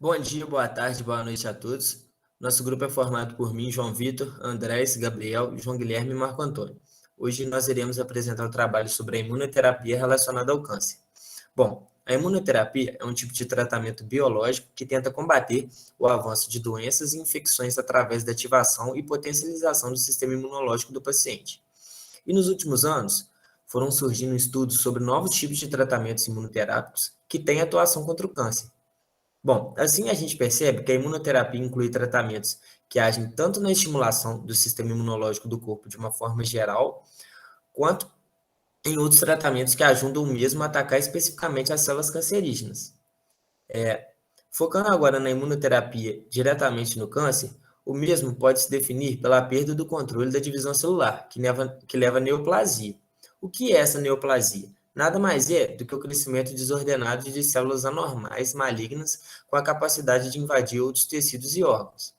Bom dia, boa tarde, boa noite a todos. Nosso grupo é formado por mim, João Vitor, Andrés, Gabriel, João Guilherme e Marco Antônio. Hoje nós iremos apresentar o trabalho sobre a imunoterapia relacionada ao câncer. Bom, a imunoterapia é um tipo de tratamento biológico que tenta combater o avanço de doenças e infecções através da ativação e potencialização do sistema imunológico do paciente. E nos últimos anos, foram surgindo estudos sobre novos tipos de tratamentos imunoterápicos que têm atuação contra o câncer. Bom, assim a gente percebe que a imunoterapia inclui tratamentos que agem tanto na estimulação do sistema imunológico do corpo de uma forma geral, quanto em outros tratamentos que ajudam mesmo a atacar especificamente as células cancerígenas. Focando agora na imunoterapia diretamente no câncer, o mesmo pode se definir pela perda do controle da divisão celular, que leva à neoplasia. O que é essa neoplasia? Nada mais é do que o crescimento desordenado de células anormais malignas com a capacidade de invadir outros tecidos e órgãos.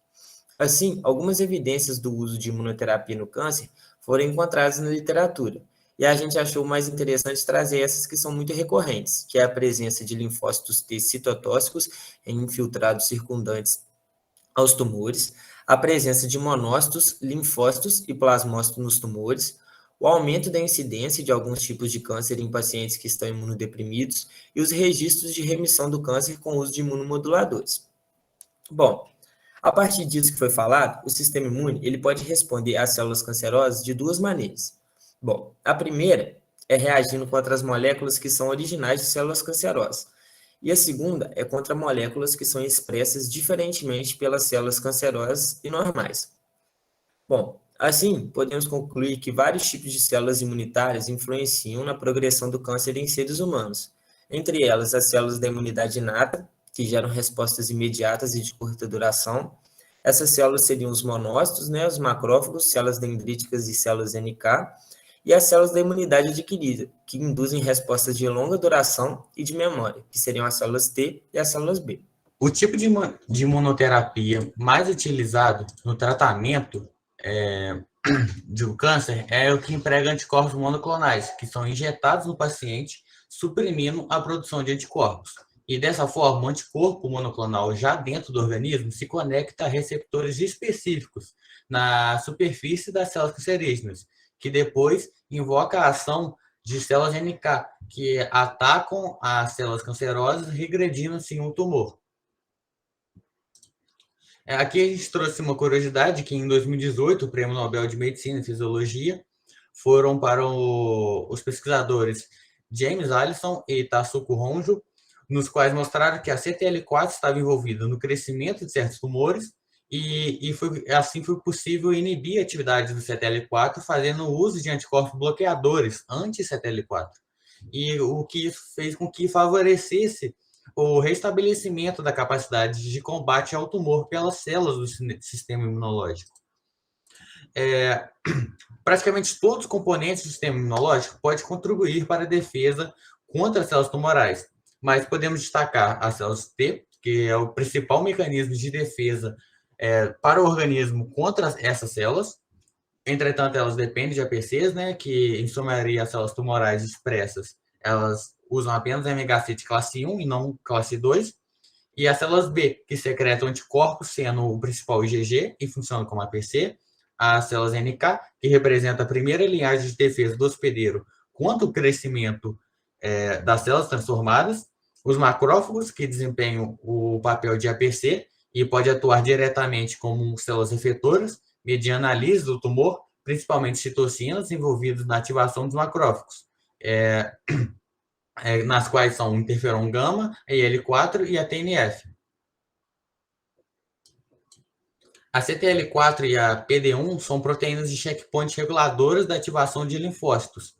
Assim, algumas evidências do uso de imunoterapia no câncer foram encontradas na literatura, e a gente achou mais interessante trazer essas que são muito recorrentes, que é a presença de linfócitos T citotóxicos em infiltrados circundantes aos tumores, a presença de monócitos, linfócitos e plasmócitos nos tumores, o aumento da incidência de alguns tipos de câncer em pacientes que estão imunodeprimidos e os registros de remissão do câncer com o uso de imunomoduladores. Bom, a partir disso que foi falado, o sistema imune ele pode responder às células cancerosas de duas maneiras. Bom, a primeira é reagindo contra as moléculas que são originais de células cancerosas, e a segunda é contra moléculas que são expressas diferentemente pelas células cancerosas e normais. Bom, assim, podemos concluir que vários tipos de células imunitárias influenciam na progressão do câncer em seres humanos, entre elas as células da imunidade inata, que geram respostas imediatas e de curta duração. Essas células seriam os monócitos, né, os macrófagos, células dendríticas e células NK, e as células da imunidade adquirida, que induzem respostas de longa duração e de memória, que seriam as células T e as células B. O tipo de imunoterapia mais utilizado no tratamento do câncer é o que emprega anticorpos monoclonais, que são injetados no paciente, suprimindo a produção de anticorpos. E dessa forma, o anticorpo monoclonal já dentro do organismo se conecta a receptores específicos na superfície das células cancerígenas, que depois invoca a ação de células NK, que atacam as células cancerosas, regredindo assim o tumor. Aqui a gente trouxe uma curiosidade que em 2018 o Prêmio Nobel de Medicina e Fisiologia foram para os pesquisadores James Allison e Tasuku Honjo, nos quais mostraram que a CTL4 estava envolvida no crescimento de certos tumores assim foi possível inibir a atividade do CTL4 fazendo uso de anticorpos bloqueadores anti-CTL4. E o que isso fez com que favorecesse o restabelecimento da capacidade de combate ao tumor pelas células do sistema imunológico. Praticamente todos os componentes do sistema imunológico podem contribuir para a defesa contra as células tumorais, mas podemos destacar as células T, que é o principal mecanismo de defesa para o organismo contra essas células. Entretanto, elas dependem de APCs, né, que em sua maioria as células tumorais expressas, elas usam apenas MHC de classe 1 e não classe 2, e as células B, que secretam anticorpos, sendo o principal IgG e funcionam como APC, as células NK, que representam a primeira linhagem de defesa do hospedeiro contra o crescimento das células transformadas, os macrófagos, que desempenham o papel de APC e pode atuar diretamente como células efetoras, mediante a análise do tumor, principalmente citocinas envolvidas na ativação dos macrófagos, nas quais são o interferon gama, a IL-4 e a TNF. A CTL4 e a PD-1 são proteínas de checkpoint reguladoras da ativação de linfócitos.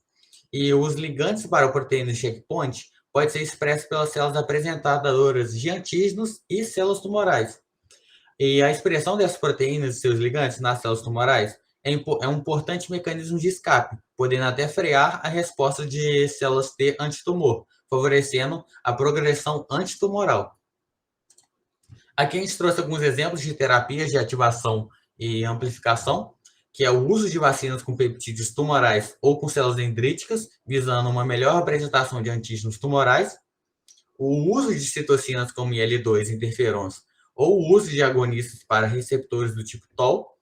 E os ligantes para a proteína de checkpoint podem ser expressos pelas células apresentadoras de antígenos e células tumorais. E a expressão dessas proteínas e seus ligantes nas células tumorais é um importante mecanismo de escape, podendo até frear a resposta de células T antitumor, favorecendo a progressão antitumoral. Aqui a gente trouxe alguns exemplos de terapias de ativação e amplificação, que é o uso de vacinas com peptídeos tumorais ou com células dendríticas, visando uma melhor apresentação de antígenos tumorais, o uso de citocinas como IL-2, interferons, ou o uso de agonistas para receptores do tipo TOL,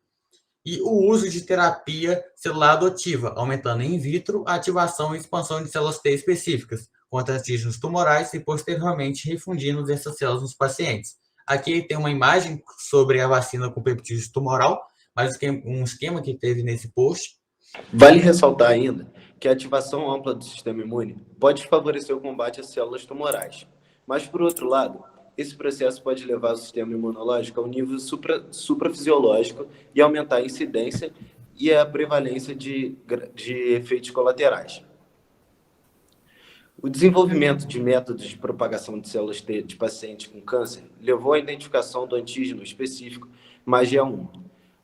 e o uso de terapia celular adotiva, aumentando in vitro a ativação e expansão de células T específicas contra antígenos tumorais e posteriormente refundindo essas células nos pacientes. Aqui tem uma imagem sobre a vacina com peptídeo tumoral, mas um esquema que teve nesse post. Vale ressaltar ainda que a ativação ampla do sistema imune pode favorecer o combate às células tumorais. Mas, por outro lado, esse processo pode levar o sistema imunológico a um nível suprafisiológico e aumentar a incidência e a prevalência de efeitos colaterais. O desenvolvimento de métodos de propagação de células T de pacientes com câncer levou à identificação do antígeno específico MAGE-A1.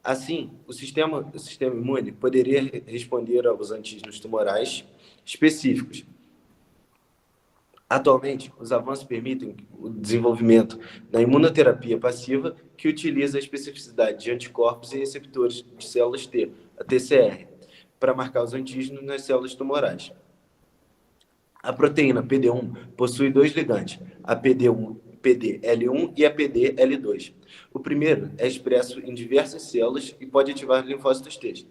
Assim, o sistema imune poderia responder aos antígenos tumorais específicos. Atualmente, os avanços permitem o desenvolvimento da imunoterapia passiva, que utiliza a especificidade de anticorpos e receptores de células T, a TCR, para marcar os antígenos nas células tumorais. A proteína PD-1 possui dois ligandes, a PDL1 e a PDL2. O primeiro é expresso em diversas células e pode ativar linfócitos T.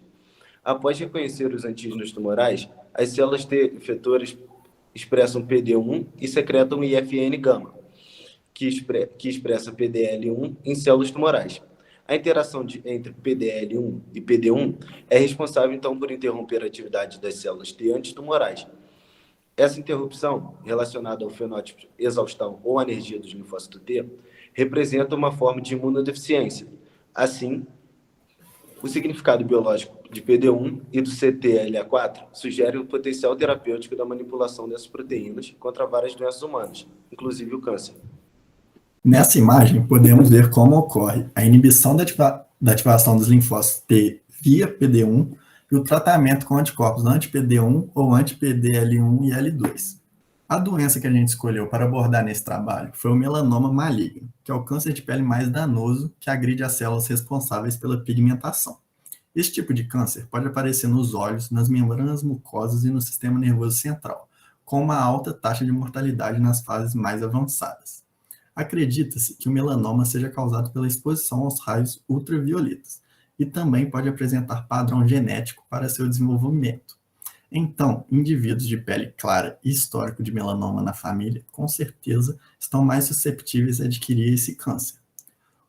Após reconhecer os antígenos tumorais, as células T efetoras expressam PD-1 e secretam IFN-gama, que expressa PDL1 em células tumorais. A interação entre PDL1 e PD-1 é responsável, então, por interromper a atividade das células T antitumorais. Essa interrupção, relacionada ao fenótipo exaustão ou anergia dos linfócitos T, representa uma forma de imunodeficiência. Assim, o significado biológico de PD-1 e do CTLA4 sugere o potencial terapêutico da manipulação dessas proteínas contra várias doenças humanas, inclusive o câncer. Nessa imagem, podemos ver como ocorre a inibição da ativação dos linfócitos T via PD-1 e o tratamento com anticorpos anti-PD-1 ou anti-PDL1 e L2. A doença que a gente escolheu para abordar nesse trabalho foi o melanoma maligno, que é o câncer de pele mais danoso que agride as células responsáveis pela pigmentação. Esse tipo de câncer pode aparecer nos olhos, nas membranas mucosas e no sistema nervoso central, com uma alta taxa de mortalidade nas fases mais avançadas. Acredita-se que o melanoma seja causado pela exposição aos raios ultravioletas e também pode apresentar padrão genético para seu desenvolvimento. Então, indivíduos de pele clara e histórico de melanoma na família, com certeza, estão mais susceptíveis a adquirir esse câncer.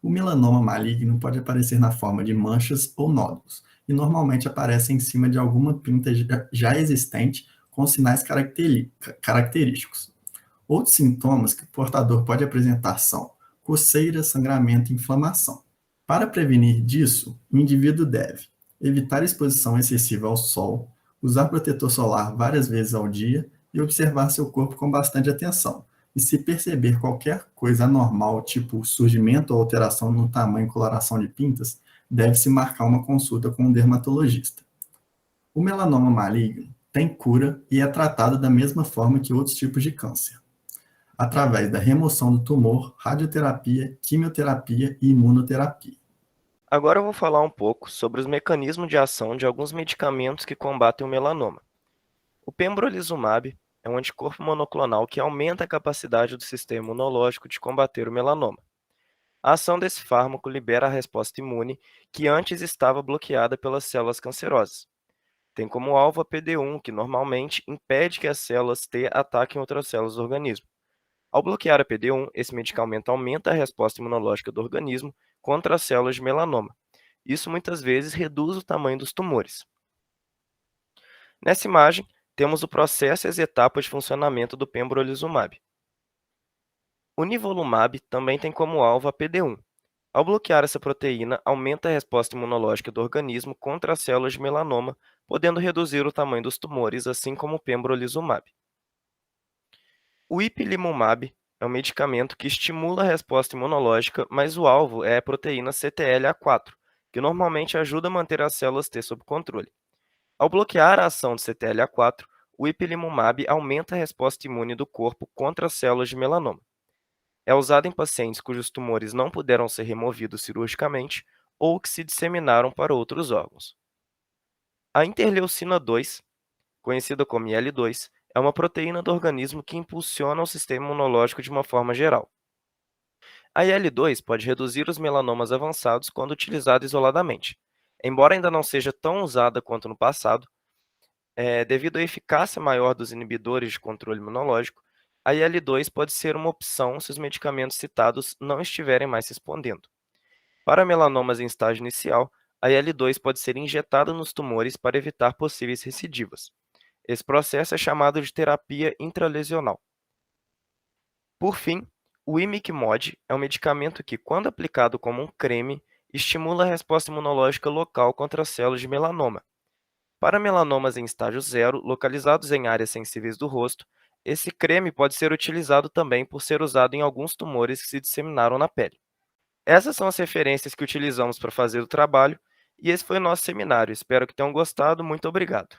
O melanoma maligno pode aparecer na forma de manchas ou nódulos, e normalmente aparece em cima de alguma pinta já existente com sinais característicos. Outros sintomas que o portador pode apresentar são coceira, sangramento e inflamação. Para prevenir disso, o indivíduo deve evitar exposição excessiva ao sol, usar protetor solar várias vezes ao dia e observar seu corpo com bastante atenção. E se perceber qualquer coisa anormal, tipo surgimento ou alteração no tamanho e coloração de pintas, deve-se marcar uma consulta com um dermatologista. O melanoma maligno tem cura e é tratado da mesma forma que outros tipos de câncer, através da remoção do tumor, radioterapia, quimioterapia e imunoterapia. Agora eu vou falar um pouco sobre os mecanismos de ação de alguns medicamentos que combatem o melanoma. O pembrolizumab é um anticorpo monoclonal que aumenta a capacidade do sistema imunológico de combater o melanoma. A ação desse fármaco libera a resposta imune que antes estava bloqueada pelas células cancerosas. Tem como alvo a PD-1, que normalmente impede que as células T ataquem outras células do organismo. Ao bloquear a PD-1, esse medicamento aumenta a resposta imunológica do organismo contra as células de melanoma. Isso muitas vezes reduz o tamanho dos tumores. Nessa imagem, temos o processo e as etapas de funcionamento do pembrolizumab. O nivolumab também tem como alvo a PD-1. Ao bloquear essa proteína, aumenta a resposta imunológica do organismo contra as células de melanoma, podendo reduzir o tamanho dos tumores, assim como o pembrolizumab. O ipilimumab é um medicamento que estimula a resposta imunológica, mas o alvo é a proteína CTLA4, que normalmente ajuda a manter as células T sob controle. Ao bloquear a ação do CTLA4, o ipilimumab aumenta a resposta imune do corpo contra as células de melanoma. É usado em pacientes cujos tumores não puderam ser removidos cirurgicamente ou que se disseminaram para outros órgãos. A interleucina 2, conhecida como IL-2, é uma proteína do organismo que impulsiona o sistema imunológico de uma forma geral. A IL-2 pode reduzir os melanomas avançados quando utilizada isoladamente. Embora ainda não seja tão usada quanto no passado, devido à eficácia maior dos inibidores de controle imunológico, a IL-2 pode ser uma opção se os medicamentos citados não estiverem mais respondendo. Para melanomas em estágio inicial, a IL-2 pode ser injetada nos tumores para evitar possíveis recidivas. Esse processo é chamado de terapia intralesional. Por fim, o imiquimod é um medicamento que, quando aplicado como um creme, estimula a resposta imunológica local contra as células de melanoma. Para melanomas em estágio 0, localizados em áreas sensíveis do rosto, esse creme pode ser utilizado também por ser usado em alguns tumores que se disseminaram na pele. Essas são as referências que utilizamos para fazer o trabalho, e esse foi o nosso seminário. Espero que tenham gostado. Muito obrigado.